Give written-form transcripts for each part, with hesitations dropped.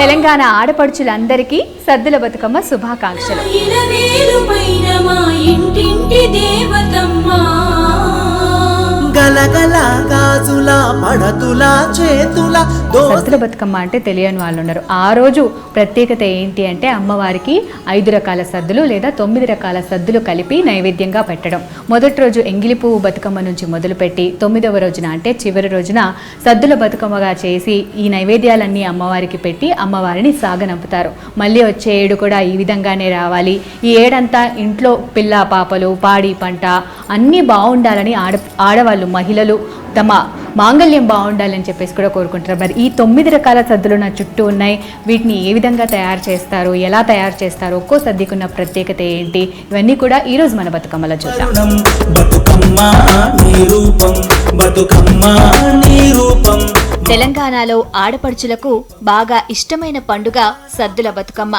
తెలంగాణ ఆడపడుచులందరికీ సద్దుల బతుకమ్మ శుభాకాంక్షలు. సద్దుల బతుకమ్మ అంటే తెలియని వాళ్ళు ఉన్నారు. ఆ రోజు ప్రత్యేకత ఏంటి అంటే అమ్మవారికి 5 రకాల సద్దులు లేదా 9 రకాల సద్దులు కలిపి నైవేద్యంగా పెట్టడం. మొదటి రోజు ఎంగిలి పువ్వు బతుకమ్మ నుంచి మొదలుపెట్టి 9వ రోజున అంటే చివరి రోజున సద్దుల బతుకమ్మగా చేసి ఈ నైవేద్యాలన్నీ అమ్మవారికి పెట్టి అమ్మవారిని సాగనంపుతారు. మళ్ళీ వచ్చే ఏడు కూడా ఈ విధంగానే రావాలి, ఈ ఏడంతా ఇంట్లో పిల్ల పాపలు పాడి పంట అన్నీ బాగుండాలని ఆడవాళ్ళు మహిళలు తమ మాంగళ్యం బాగుండాలని చెప్పేసి కూడా కోరుకుంటారు. మరి ఈ 9 రకాల సద్దులు నా చుట్టూ ఉన్నాయి. వీటిని ఏ విధంగా తయారు చేస్తారు, ఎలా తయారు చేస్తారు, ఒక్కో సద్దికున్న ప్రత్యేకత ఏంటి, ఇవన్నీ కూడా ఈరోజు మన బతుకమ్మలో చూద్దాం. తెలంగాణలో ఆడపడుచులకు బాగా ఇష్టమైన పండుగ సద్దుల బతుకమ్మ.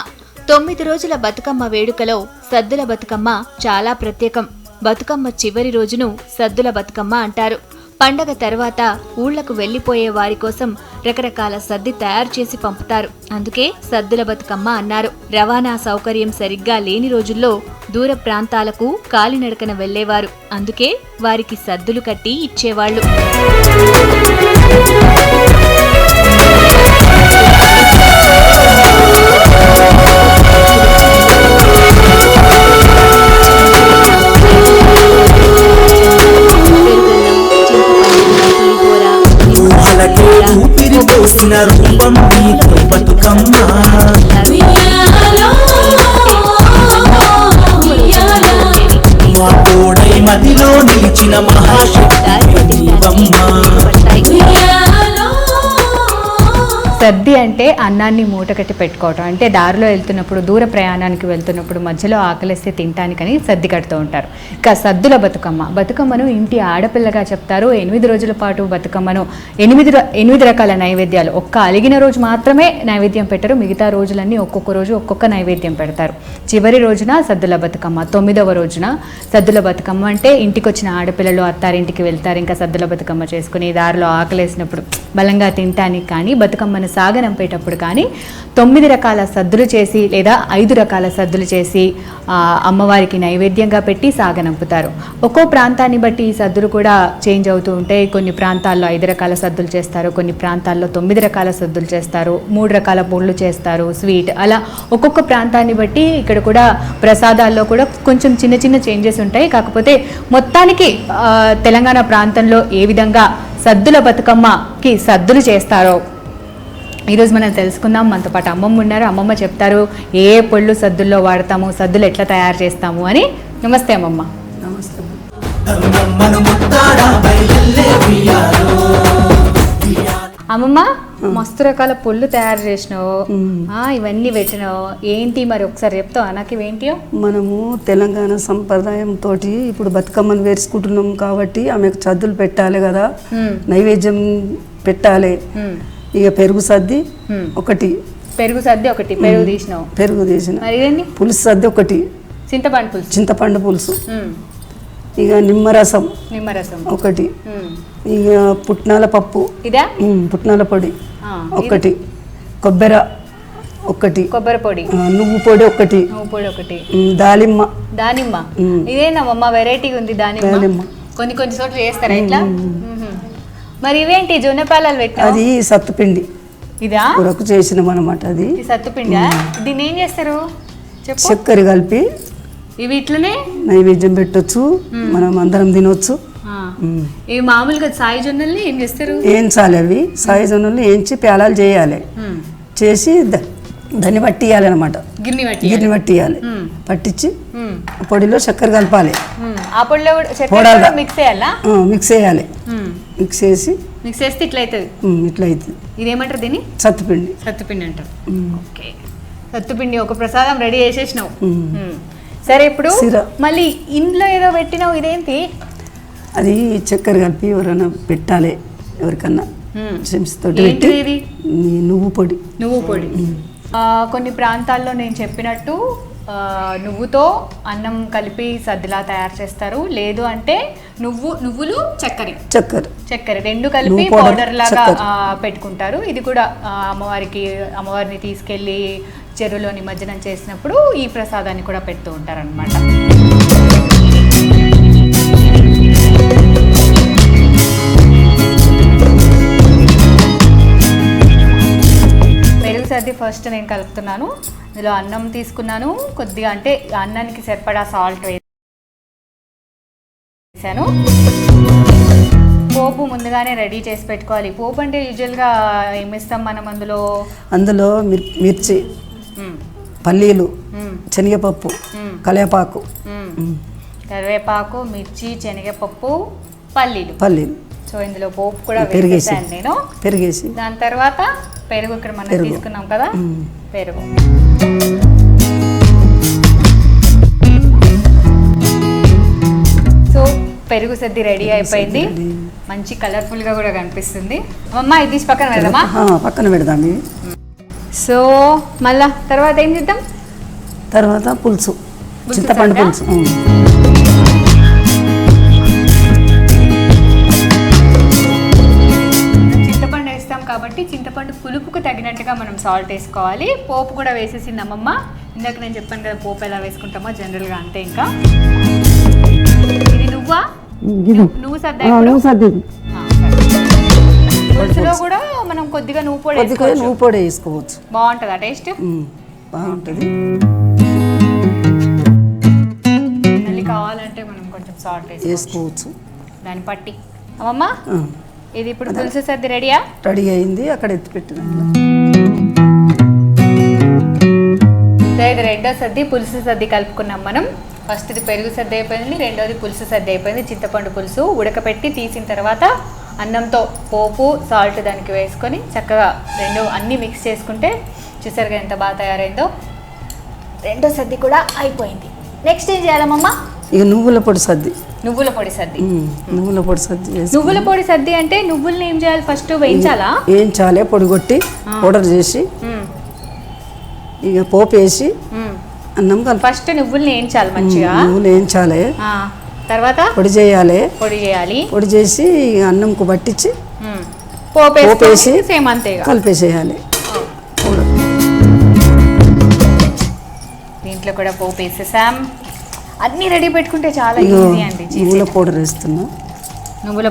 9 రోజుల బతుకమ్మ వేడుకలో సద్దుల బతుకమ్మ చాలా ప్రత్యేకం. బతుకమ్మ చివరి రోజును సద్దుల బతుకమ్మ అంటారు. పండగ తర్వాత ఊళ్లకు వెళ్లిపోయే వారి కోసం రకరకాల సద్ది తయారు చేసి పంపుతారు. అందుకే సద్దుల బతుకమ్మ అన్నారు. రవాణా సౌకర్యం సరిగ్గా లేని రోజుల్లో దూర ప్రాంతాలకు కాలినడకన వెళ్లేవారు. అందుకే వారికి సద్దులు కట్టి ఇచ్చేవాళ్లు. మదిలో నిలిచిన మహాశక్తి సద్ది అంటే అన్నాన్ని మూటకట్టి పెట్టుకోవటం. అంటే దారిలో వెళ్తున్నప్పుడు, దూర ప్రయాణానికి వెళ్తున్నప్పుడు మధ్యలో ఆకలిస్తే తినటానికని సద్ది కడుతూ ఉంటారు. ఇక సద్దుల బతుకమ్మను ఇంటి ఆడపిల్లగా చెప్తారు. 8 రోజుల పాటు బతుకమ్మను 8 రకాల నైవేద్యాలు, ఒక్క అలిగిన రోజు మాత్రమే నైవేద్యం పెట్టరు. మిగతా రోజులన్నీ ఒక్కొక్క రోజు ఒక్కొక్క నైవేద్యం పెడతారు. చివరి రోజున సద్దుల బతుకమ్మ, 9వ రోజున సద్దుల బతుకమ్మ అంటే ఇంటికి వచ్చిన ఆడపిల్లలు అత్తారింటికి వెళ్తారు. ఇంకా సద్దుల బతుకమ్మ చేసుకుని దారిలో ఆకలేసినప్పుడు బలంగా తినటానికి కానీ, బతుకమ్మను సాగనంపేటప్పుడు కానీ 9 రకాల సద్దులు చేసి లేదా 5 రకాల సద్దులు చేసి అమ్మవారికి నైవేద్యంగా పెట్టి సాగనంపుతారు. ఒక్కో ప్రాంతాన్ని బట్టి ఈ సద్దులు కూడా చేంజ్ అవుతూ ఉంటాయి. కొన్ని ప్రాంతాల్లో 5 రకాల సద్దులు చేస్తారు, కొన్ని ప్రాంతాల్లో 9 రకాల సద్దులు చేస్తారు, 3 రకాల పూలు చేస్తారు, స్వీట్, అలా ఒక్కొక్క ప్రాంతాన్ని బట్టి ఇక్కడ కూడా ప్రసాదాల్లో కూడా కొంచెం చిన్న చిన్న చేంజెస్ ఉంటాయి. కాకపోతే మొత్తానికి తెలంగాణ ప్రాంతంలో ఏ విధంగా సద్దుల బతుకమ్మకి సద్దులు చేస్తారో ఈరోజు మనం తెలుసుకుందాం. మనతో పాటు అమ్మమ్మ ఉన్నారు. అమ్మమ్మ చెప్తారు ఏ పళ్ళు సద్దుల్లో వాడతాము, సద్దులు ఎట్లా తయారు చేస్తాము అని. నమస్తే అమ్మమ్మ. నమస్తే. అమ్మమ్మ, మస్తు రకాల పొళ్ళు తయారు చేసినావు, ఇవన్నీ పెట్టినావు, ఏంటి మరి ఒకసారి చెప్తావా నాకు ఇవేంటియో? మనము తెలంగాణ సంప్రదాయం తోటి ఇప్పుడు బతుకమ్మను వేసుకుంటున్నాం కాబట్టి ఆమెకు సద్దులు పెట్టాలి కదా, నైవేద్యం పెట్టాలి. ఇక పెరుగు సద్ది ఒకటి, పెరుగు తీసినావు, పెరుగు తీసిన, పులుసు సద్ది ఒకటి, చింతపండు పులుసు, ఇక నిమ్మరసం ఒకటి, ఇక పుట్నాల పప్పు, పుట్నాల పొడి ఒకటి, కొబ్బరి పొడి, నువ్వు పొడి ఒకటి, దానిమ్మ. ఇదేనమ్మా వెరైటీ ఉంది దానిమ్మ. కొన్ని చోట్ల చేస్తారా ఇట్లా? మరి ఇవేంటి జొన్నపాలాలు పెట్టా? అది సత్తుపిండి, ఇదా కొరకు చేసినాం అనమాట. అది సత్తుపిండి. దీన్ని ఏం చేస్తారు? చక్కెర కలిపి ఇవి ఇట్లనే నైవేద్యం పెట్టొచ్చు, మనం అందరం తినొచ్చు. ఇవి మామూలుగా సాయి జొన్నల్ని ఏం చేస్తారు? ఏంచాలి, అవి సాయి జొన్నల్ని ఏంచి పేలాలు చేయాలి. చేసి దాన్ని పట్టియాలి అనమాట, గిన్నె పట్టియాలి. పట్టించి పొడిలో చక్కెర కలపాలి. ఆ పొడిలో మిక్స్ చేయాలి. మిక్స్ చేసి ఇట్లా అవుతుంది. ఇదేమంటారు దీన్ని? సత్తుపిండి అంటారు. ఓకే, సత్తుపిండి ఒక ప్రసాదం రెడీ చేసేసినావు. సరే, ఇప్పుడు మళ్ళీ ఇంట్లో ఏదో పెట్టినావు, ఇదేంటి? అది చక్కెర కలిపి ఎవరైనా పెట్టాలి, ఎవరికన్నా చెంచుతోటి పెట్టి. నువ్వు పొడి. కొన్ని ప్రాంతాల్లో నేను చెప్పినట్టు నువ్వుతో అన్నం కలిపి సద్దిలా తయారు చేస్తారు, లేదు అంటే నువ్వులు చక్కెర రెండు కలిపి పౌడర్ లాగా పెట్టుకుంటారు. ఇది కూడా అమ్మవారిని తీసుకెళ్ళి చెరువులో నిమజ్జనం చేసినప్పుడు ఈ ప్రసాదాన్ని కూడా పెడుతూ ఉంటారు అన్నమాట. పెరుగు సద్ది ఫస్ట్ నేను కలుపుతున్నాను. ఇందులో అన్నం తీసుకున్నాను, కొద్దిగా అంటే అన్నానికి సరిపడా సాల్ట్ వేసాను. పోపు ముందుగానే రెడీ చేసి పెట్టుకోవాలి. పోపు అంటే యూజువల్గా ఏమిస్తాం మనం అందులో మిర్చి, పల్లీలు, శనగపప్పు, కరివేపాకు, మిర్చి, శనగపప్పు, పల్లీలు. సో ఇందులో పోపు కూడా వేసేసాను నేను. పెరిగేసి దాని తర్వాత పెరుగు ఇక్కడ మనం తీసుకున్నాం కదా, పెరుగు. సో పెరుగు సద్ది రెడీ అయిపోయింది. మంచి కలర్ఫుల్ గా కూడా కనిపిస్తుంది. అమ్మమ్మ ఇది పక్కన పెడదామా? పక్కన పెడదాం. సో మళ్ళా తర్వాత ఏం చేద్దాం? తర్వాత పులుసు, చింతపండు పులుసు. చింతపండు వేస్తాం కాబట్టి చింతపండు పులుపుకు తగినట్టుగా మనం సాల్ట్ వేసుకోవాలి. పోపు కూడా వేసేసింది అమ్మమ్మ. ఇందాక నేను చెప్పాను కదా పోపు ఎలా వేసుకుంటామో జనరల్గా అంతే. ఇంకా ఇది నువ్వు సద్ది. పులుసులో కూడా మనం కొద్దిగా నువ్వు పొడి వేసుకోవచ్చు. బాగుంటుందా టేస్ట్? బాగుంటుంది. మళ్ళీ కావాలంటే మనం కొంచెం సాల్ట్ వేసుకోవచ్చు దాన్ని పట్టి. అమ్మమ్మ ఇది ఇప్పుడు పులుసు సద్ది రెడీ అయింది. అక్కడ ఎత్తి పెట్టిన ఇది రెండో సద్ది పులుసు సద్ది కలుపుకున్నాం మనం. ఫస్ట్ ఇది పెరుగు సద్ది అయిపోయింది, రెండోది పులుసు సద్ది అయిపోయింది. చింతపండు పులుసు ఉడకపెట్టి తీసిన తర్వాత అన్నంతో పోపు సాల్ట్ దానికి వేసుకొని చక్కగా అన్నీ మిక్స్ చేసుకుంటే చూసారుగా ఎంత బాగా తయారైందో. రెండో సద్ది కూడా అయిపోయింది. నెక్స్ట్ ఏం చేయాలమ్మమ్మ? ఇక నువ్వుల పొడి సద్ది. నువ్వుల పొడి సద్ది అంటే నువ్వుల్ని ఏం చేయాలి? ఫస్ట్ వేయించాలి, పొడి కొట్టి పౌడర్ చేసి ఇక పోపు వేసి అన్నం ఫస్ట్ నువ్వుల్ని వేయించాలి మంచిగా. వేయించాలి, తర్వాత పొడి చేయాలి. పొడి చేసి అన్నంకు పట్టించి పోపేసి సేమ్ అంతే కలిపేసేయాలి. దీంట్లో కూడా పోపు వేసేసాం. అన్నీ రెడీ పెట్టుకుంటే చాలా ఈజీ అండి. నువ్వుల పౌడర్ వేస్తున్నా. నువ్వుల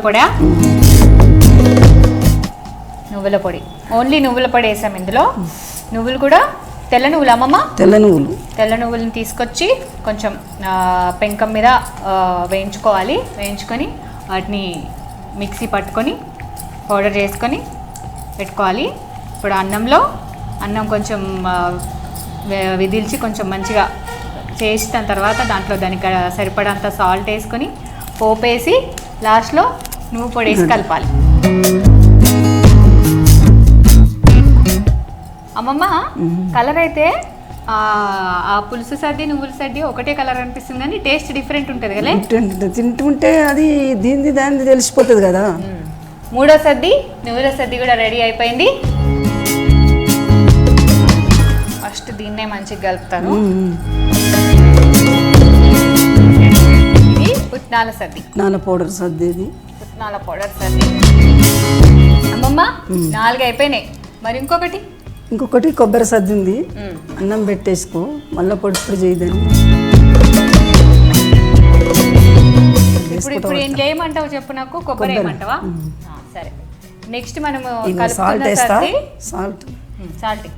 పొడి ఓన్లీ నువ్వుల పొడి వేసాం ఇందులో. నువ్వులు కూడా తెల్ల నువ్వులు అమ్మమ్మ. తెల్ల నువ్వులను తీసుకొచ్చి కొంచెం పెంకం మీద వేయించుకొని వాటిని మిక్సీ పట్టుకొని పౌడర్ చేసుకొని పెట్టుకోవాలి. ఇప్పుడు అన్నం కొంచెం విదిల్చి కొంచెం మంచిగా చేసిన తర్వాత దాంట్లో దానికి సరిపడంత సాల్ట్ వేసుకొని పోపేసి లాస్ట్లో నువ్వు పొడి వేసి కలపాలి. అమ్మమ్మ కలర్ అయితే ఆ పులుసు సద్ది నువ్వుల సద్ది ఒకటే కలర్ అనిపిస్తుంది కానీ టేస్ట్ డిఫరెంట్ ఉంటుంది కదా. తింటుంటే అది దాన్ని తెలిసిపోతుంది కదా. మూడో సద్ది నువ్వుల సద్ది కూడా రెడీ అయిపోయింది. ఫస్ట్ దీన్నే మంచిగా కలుపుతాను. ఇది పుట్నాల పౌడర్ సద్ది. పుట్నాల పౌడర్ సద్ది. అమ్మమ్మ 4 అయిపోయినాయి. మరి ఇంకొకటి కొబ్బరి సద్ది ఉంది. అన్నం పెట్టేసుకో, మళ్ళీ పొడి చేయదని. ఇప్పుడు ఏం చేయమంటావు చెప్పు నాకు? కొబ్బరి ఏమంటావా? సరే. నెక్స్ట్ మనము సాల్ట్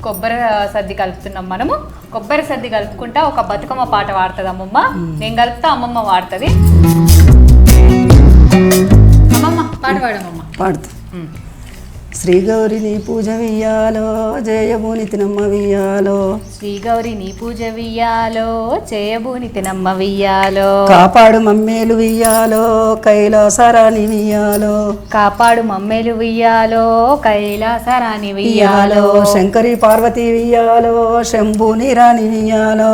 కొబ్బరి సద్ది కలుపుతున్నాం మనము. కొబ్బరి సద్ది కలుపుకుంటా ఒక బతుకమ్మ పాట పాడుతుంది అమ్మమ్మ. నేను కలుపుతా, అమ్మమ్మ పాడుతుంది. అమ్మమ్మ పాట పాడమ్మమ్మ. పాడుతా. శ్రీ గౌరి నీ పూజ వియ్యాలో జయభూని తినమ్మ వియ్యాలో. శ్రీ గౌరి నీ పూజ వియ్యాలో జయభూని తినమ్మ వియ్యాలో. కాపాడు మమ్మేలు వియ్యాలో కైలాసరాణి వియ్యాలో. కాపాడు మమ్మేలు వియ్యాలో కైలాసరాణి వియ్యాలో. శంకరి పార్వతి వియ్యాలో శంభుని రాణి వియ్యాలో.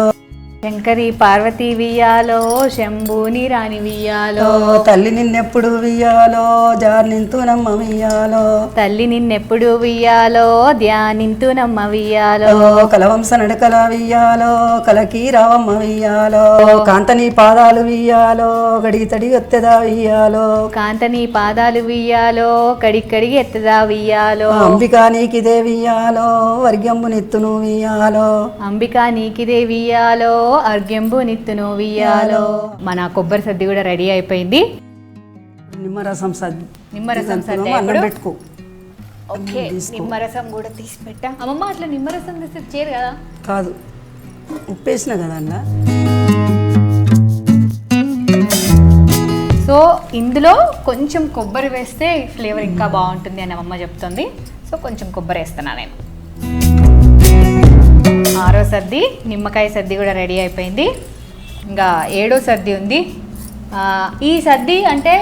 శంకరి పార్వతి వియ్యాలో శంభుని రాణి వియ్యాలో తల్లి నిన్నెప్పుడు వియ్యాలో జానింతునమ్మ వియ్యాలో తల్లి నిన్నెప్పుడు వియ్యాలో ధ్యానింతునమ్మ వియ్యాలో కలవంస నడకల వియ్యాలో కలకి రావమ్మ వియ్యాలో కాంతని పాదాలు వియ్యాలో గడిగి తడి ఎత్తదా వియ్యాలో కాంతని పాదాలు వియ్యాలో కడిగి ఎత్తదా వియ్యాలో అంబికా నీకిదే వియ్యాలో వర్గ్యంబు నిత్తును వియ్యాలో అంబికా నీకిదే వియ్యాలో అర్ఘ్యంబు నిత్తును వియ్యాలో. మన కొబ్బరి సద్ది కూడా రెడీ అయిపోయింది. నిమ్మరసం సద్ది నిమ్మరసం సద్ది అన్నం పెట్టుకో. ఓకే, నిమ్మరసం కూడా తీసి పెట్టా. అమ్మమ్మ అట్లా నిమ్మరసం తీసి చేయరు కదా? కాదు, ఉప్పేసిన కదా అన్న. సో ఇందులో కొంచెం కొబ్బరి వేస్తే ఫ్లేవర్ ఇంకా బాగుంటుంది అని అమ్మమ్మ చెప్తుంది. సో కొంచెం కొబ్బరి వేస్తున్నా నేను. 6వ సద్ది నిమ్మకాయ సద్ది కూడా రెడీ అయిపోయింది. ఇంకా 7వ సద్ది ఉంది. ఈ సద్ది అంటే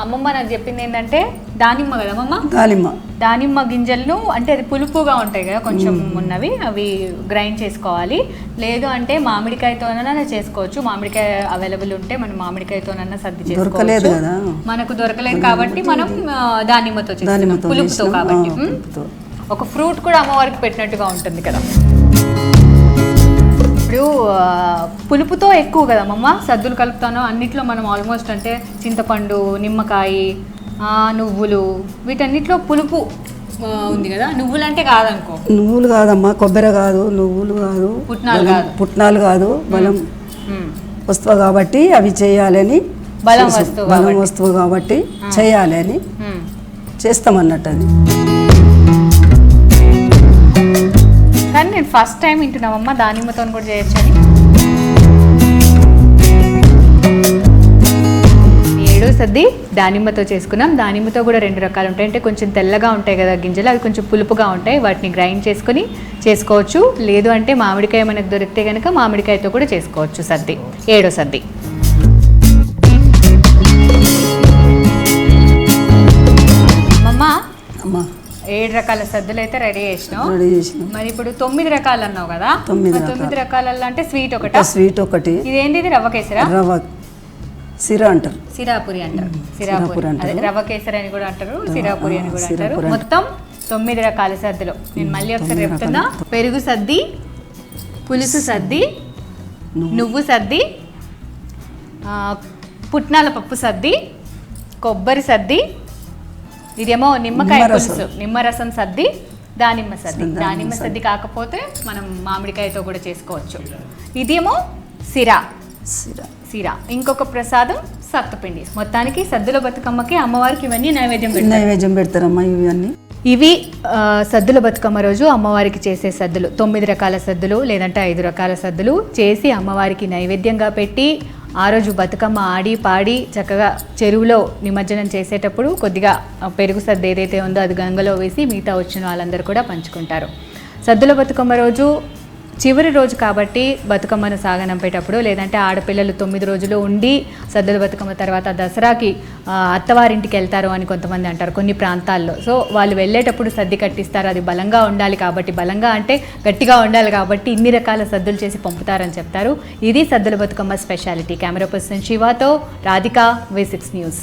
అమ్మమ్మ నాకు చెప్పింది ఏంటంటే దానిమ్మ కదా అమ్మమ్మ, దానిమ్మ గింజలను అంటే అది పులుపుగా ఉంటాయి కదా కొంచెం ఉన్నవి, అవి గ్రైండ్ చేసుకోవాలి. లేదు అంటే మామిడికాయతోనైనా చేసుకోవచ్చు. మామిడికాయ అవైలబుల్ ఉంటే మనం మామిడికాయతోనైనా సద్ది చేసుకోవచ్చు. మనకు దొరకలేదు కాబట్టి మనం దానిమ్మతో చేస్తాం, పులుపుతో కాబట్టి. ఒక ఫ్రూట్ కూడా అమ్మవారికి పెట్టినట్టుగా ఉంటుంది కదా. ఇప్పుడు పులుపుతో ఎక్కువ కదా అమ్మమ్మ సద్దులు కలుపుతాను అన్నిట్లో. మనం ఆల్మోస్ట్ అంటే చింతపండు, నిమ్మకాయ, నువ్వులు, వీటన్నిటిలో పులుపు ఉంది కదా. నువ్వులు అంటే కాదనుకో. నువ్వులు కాదమ్మా, కొబ్బరి కాదు, నువ్వులు కాదు, పుట్నాలు కాదు, బలం వస్తువు కాబట్టి అవి చేయాలని, బలం వస్తువు కాబట్టి చేయాలని చేస్తామన్నట్టు. అది కానీ నేను ఫస్ట్ టైం వింటున్నామమ్మా దానిమ్మతో కూడా చేయొచ్చని. 7వ సద్ది దానిమ్మతో చేసుకున్నాం. దానిమ్మతో కూడా 2 రకాలు ఉంటాయి. అంటే కొంచెం తెల్లగా ఉంటాయి కదా గింజలు, అవి కొంచెం పులుపుగా ఉంటాయి. వాటిని గ్రైండ్ చేసుకొని చేసుకోవచ్చు. లేదు అంటే మామిడికాయ మనకు దొరికితే కనుక మామిడికాయతో కూడా చేసుకోవచ్చు సద్ది. 7వ సద్ది. అమ్మా 7 రకాల సద్దులు అయితే రెడీ చేసినావు. మరి ఇప్పుడు 9 రకాలు అన్నావు కదా. 9 రకాలలో అంటే స్వీట్ ఒకటి. ఇదేంటి? ఇది రవ్వ కేసరా? సిరా అంటారు, సిరాపురి అంటారు. సిరాపురి రవ్వ కేసరి అని కూడా అంటారు, సిరాపురి అని కూడా అంటారు. మొత్తం 9 రకాల సద్దులు. నేను మళ్ళీ ఒకసారి చెప్తున్నా. పెరుగు సద్ది, పులుసు సద్ది, నువ్వు సద్ది, పుట్నాల పప్పు సద్ది, కొబ్బరి సద్ది, ఇదేమో నిమ్మకాయ పులుసు, నిమ్మరసం సద్ది, దానిమ్మ సద్ది. దానిమ్మ సద్ది కాకపోతే మనం మామిడికాయతో కూడా చేసుకోవచ్చు. ఇదేమో సిరా. ఇంకొక ప్రసాదం సత్తుపిండి. మొత్తానికి సద్దుల బతుకమ్మకి అమ్మవారికి ఇవన్నీ నైవేద్యం పెడతారమ్మా. ఇవి సద్దుల బతుకమ్మ రోజు అమ్మవారికి చేసే సద్దులు. 9 రకాల సద్దులు లేదంటే 5 రకాల సద్దులు చేసి అమ్మవారికి నైవేద్యంగా పెట్టి ఆ రోజు బతుకమ్మ ఆడి పాడి చక్కగా చెరువులో నిమజ్జనం చేసేటప్పుడు కొద్దిగా పెరుగు సద్దు ఏదైతే ఉందో అది గంగలో వేసి మిగతా వచ్చిన వాళ్ళందరూ కూడా పంచుకుంటారు. సద్దుల బతుకమ్మ రోజు చివరి రోజు కాబట్టి బతుకమ్మను సాగనంపేటప్పుడు లేదంటే ఆడపిల్లలు 9 రోజులు ఉండి సద్దుల బతుకమ్మ తర్వాత దసరాకి అత్తవారింటికి వెళ్తారు అని కొంతమంది అంటారు కొన్ని ప్రాంతాల్లో. సో వాళ్ళు వెళ్ళేటప్పుడు సద్ది కట్టిస్తారు. అది బలంగా ఉండాలి కాబట్టి, బలంగా అంటే గట్టిగా ఉండాలి కాబట్టి ఇన్ని రకాల సద్దులు చేసి పంపుతారని చెప్తారు. ఇది సద్దుల బతుకమ్మ స్పెషాలిటీ. కెమెరా పర్సన్ శివాతో రాధిక, V6 న్యూస్.